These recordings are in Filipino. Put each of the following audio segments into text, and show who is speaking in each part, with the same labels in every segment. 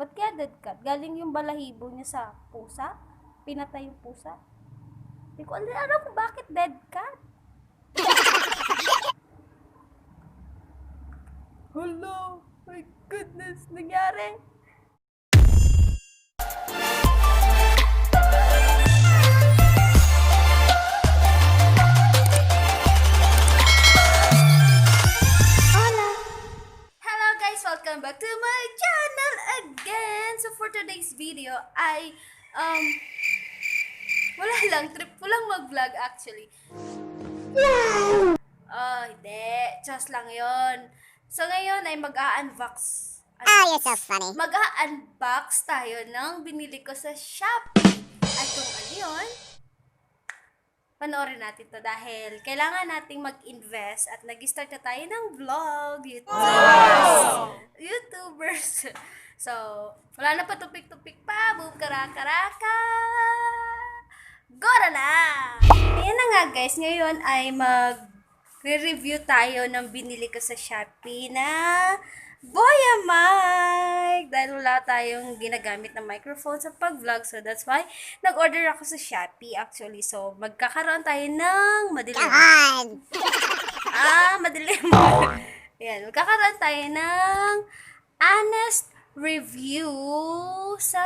Speaker 1: Ba't kaya dead cat? Galing yung balahibo niya sa pusa? Pinatay yung pusa? Hindi ko alam kung bakit dead cat. Hello! My goodness! Nangyari! Welcome back to my channel again! So for today's video ay wala lang, trip ko lang mag-vlog actually. Hindi. Just lang yon. So ngayon ay mag-a-unbox.
Speaker 2: You're so funny.
Speaker 1: Mag-a-unbox tayo ng binili ko sa Shopee. At kung ano yun, panoorin natin to dahil kailangan nating mag-invest at nag-start na tayo ng vlog, YouTubers. So, wala na pa tupik-tupik pa. Boom, karaka-raka. Go na! Ayan na nga guys, ngayon ay mag-review tayo ng binili ko sa Shopee na BOYA mic! Dahil wala tayong ginagamit na microphone sa pag-vlog. So, that's why nag-order ako sa Shopee actually. So, magkakaroon tayo ng madilim.
Speaker 2: Come on!
Speaker 1: Madilim. Ayan, magkakaroon tayo ng honest review sa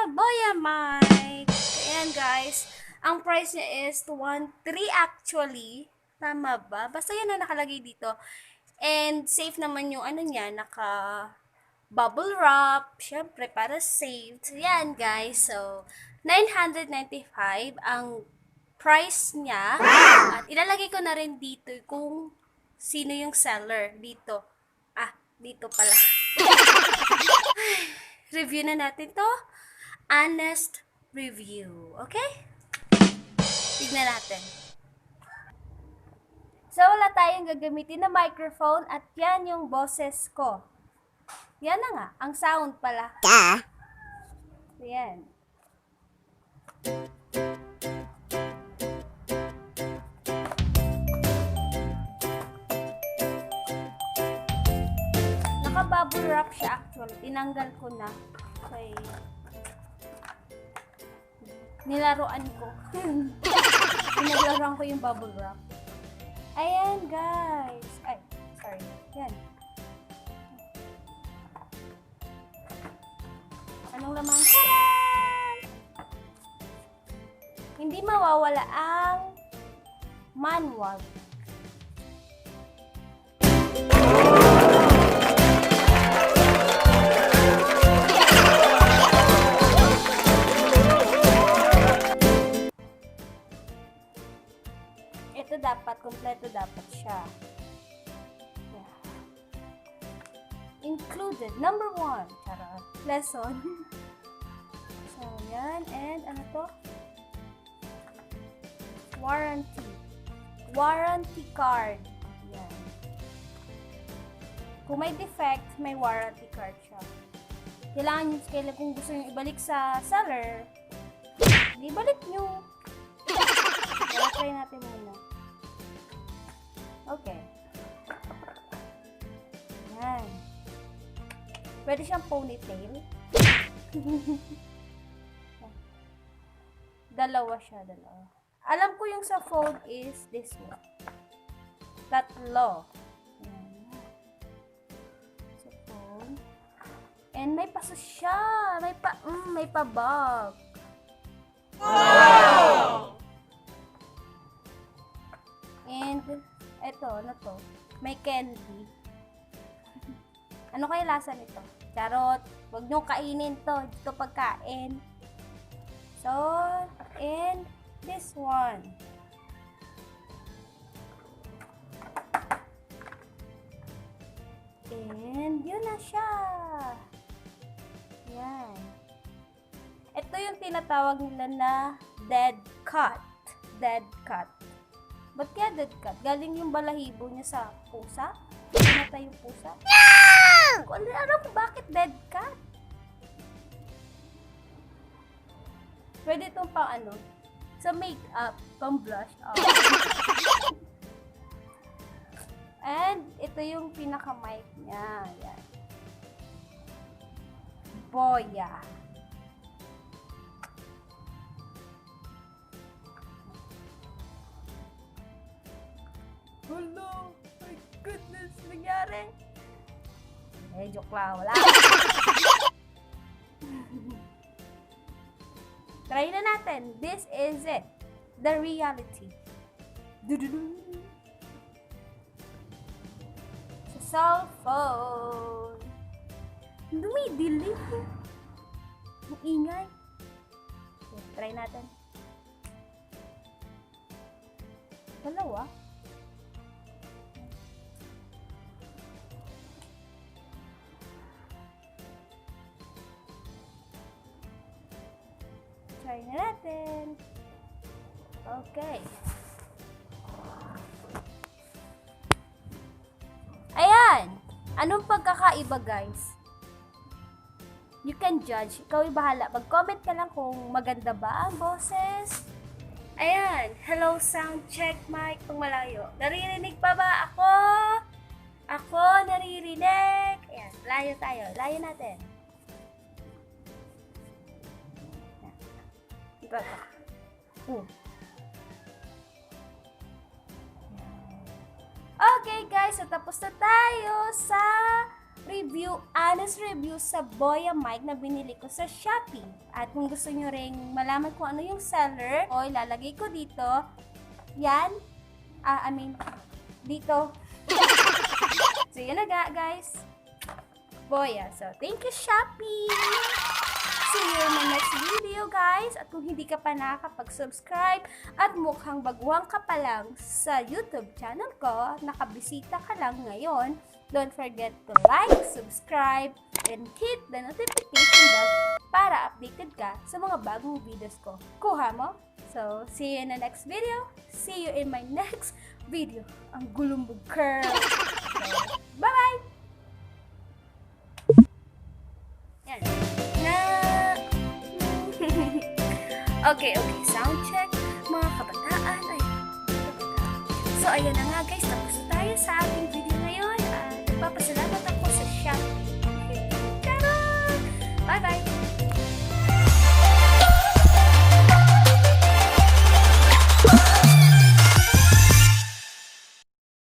Speaker 1: BOYA mic. Ayan guys, ang price niya is 1.3 actually. Tama ba? Basta yan na nakalagay dito. And safe naman yung ano niya, naka bubble wrap, syempre para safe. So yan guys, so 995 ang price niya. At ilalagay ko na rin dito kung sino yung seller dito. Dito pala. Review na natin to. Honest review. Okay? Tignan natin. So, wala tayong gagamitin na microphone at yan yung boses ko. Yan na nga, ang sound pala.
Speaker 2: Duh.
Speaker 1: Yan. Naka-bubble wrap siya actually. Tinanggal ko na. Okay. Nilaruan ko. Pinaglaruan ko yung bubble wrap. Ayan, guys. Ay, sorry. Yan. Anong laman? Taran! Hindi mawawala ang manual. Ito dapat, kompleto dapat siya. Yeah. Included, number 1, charot, lesson. So, yan, and ano to? Warranty card. Yan. Kung may defect, may warranty card siya. Kailangan kung gusto nyo ibalik sa seller, ibalik nyo. Kaya try natin muna. Okay. Yan. Pwede siyang ponytail. Dalawa siya, dalawa. Alam ko yung sa phone is this one. Tatlo. Yan. Sa phone. And may paso siya. May pa-bag. Wow! And eto, ano to? May candy. Ano kaya lasa nito? Charot. Huwag nyo kainin to. Dito pagkain. So, and this one. And yun na siya. Yan. Ito yung tinatawag nila na dead cat. Dead cat. Ba't kaya dead cat? Galing yung balahibo niya sa pusa? Pinatay yung pusa? No! Kung ano kung bakit dead cat? Pwede itong pang ano? Sa makeup, pang blush. And ito yung pinaka-mic niya. Yan. Boya. Hello! My goodness! Nangyari? Joke lang. Wala. Try na natin. This is it. The reality. Sa cellphone. Dumidilim. Ang ingay. Okay, try natin. Dalawa. Try na natin. Okay. Ayan. Anong pagkakaiba, guys? You can judge. Ikaw ay bahala. Mag-comment ka lang kung maganda ba ang boses. Ayan. Hello, sound check, mic. Pang malayo. Naririnig pa ba ako? Ako naririnig. Ayan. Layo tayo. Layo natin. Okay guys, so tapos na tayo sa honest review sa Boya mic na binili ko sa Shopee. At kung gusto nyo ring malaman kung ano yung seller, o ilalagay ko dito. Yan. Dito. So yun na guys. Boya. So thank you Shopee! See you in my next video, guys. At kung hindi ka pa nakakapag-subscribe at mukhang baguhan ka pa lang sa YouTube channel ko, nakabisita ka lang ngayon, don't forget to like, subscribe, and hit the notification bell para updated ka sa mga bagong videos ko. Kuha mo? So, see you in the next video. See you in my next video. Ang gulumbog curl. So, bye-bye! Yan. Okay, sound check, mga kabataan. So, ayan na nga guys, tapos na tayo sa ating video ngayon. Nagpapasalamat ako sa Shopee